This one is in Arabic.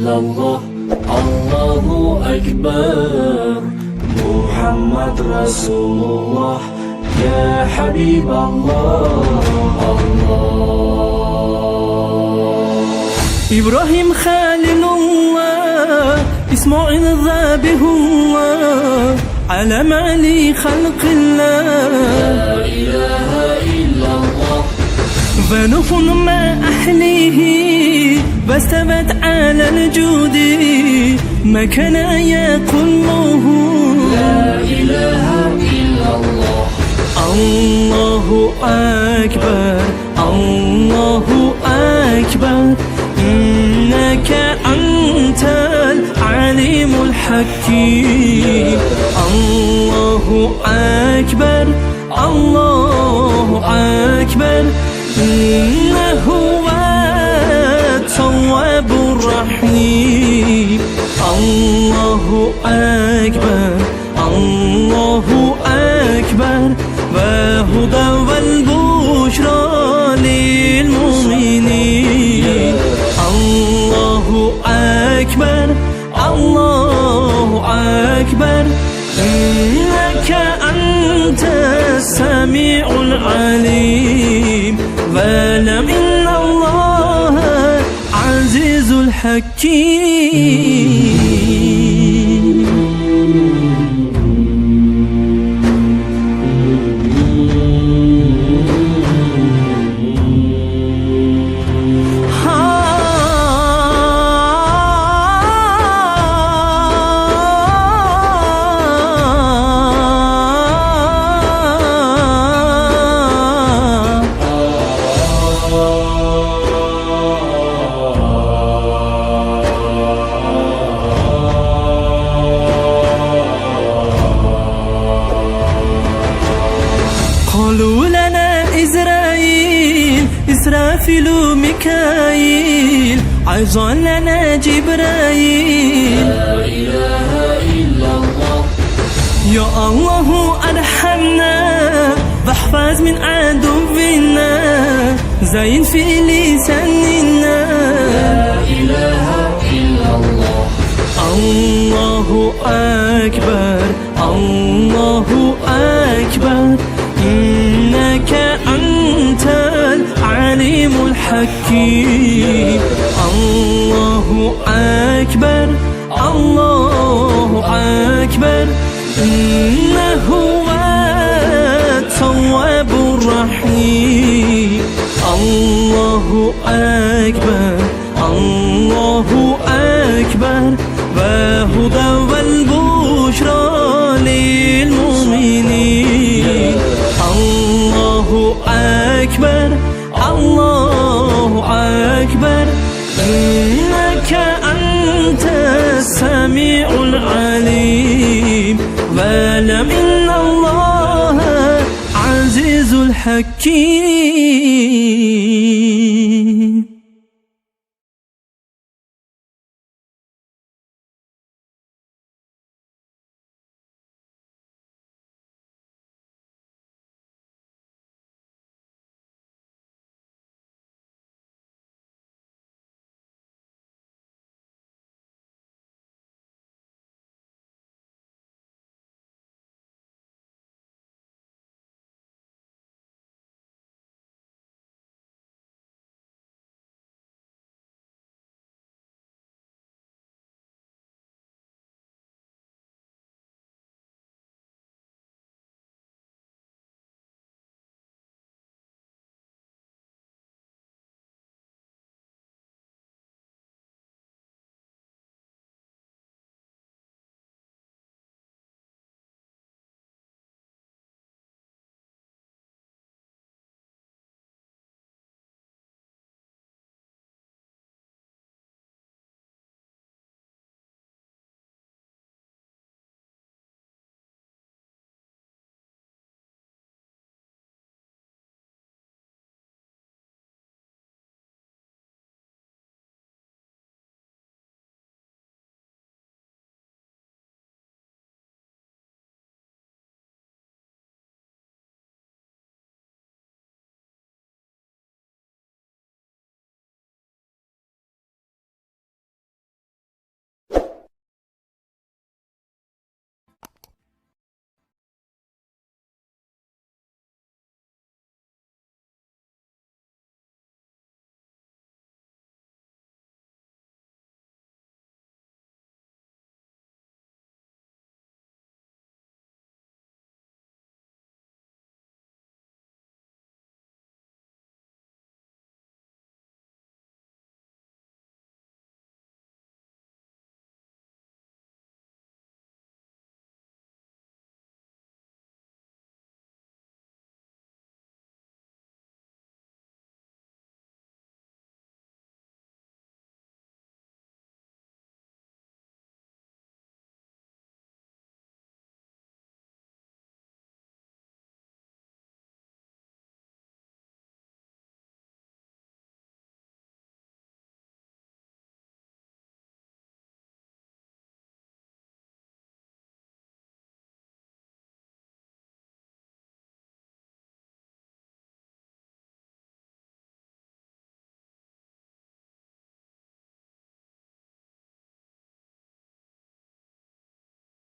إلا الله الله أكبر محمد رسول الله يا حبيب الله إبراهيم خليل الله إسماعيل ذبيح الله علم علي خلق الله لا إله إلا الله ونوح مع أهله واستوت على الجود ما كان يقوله لا إله إلا الله الله أكبر الله أكبر إنك أنت العليم الحكيم الله أكبر الله أكبر إنه هو التواب الرحيم الله أكبر الله أكبر وهدى والبشرى للمؤمنين الله أكبر الله أكبر إنك أنت السميع العليم واعلم إن الله عزيز الحكيم قالوا لنا إسرافيل ميكائيل عظا لنا جبرائيل لا إله إلا الله يا الله أرحمنا واحفظ من عدونا زين في لساننا لا إله إلا الله الله أكبر الله أكبر إنك أنت العليم الحكيم الله أكبر الله أكبر إنه هو التواب الرحيم الله أكبر الله أكبر وهدى والبشرى للمؤمنين الله أكبر الله أكبر إنك أنت السميع العليم واعلم إن الله عزيز الحكيم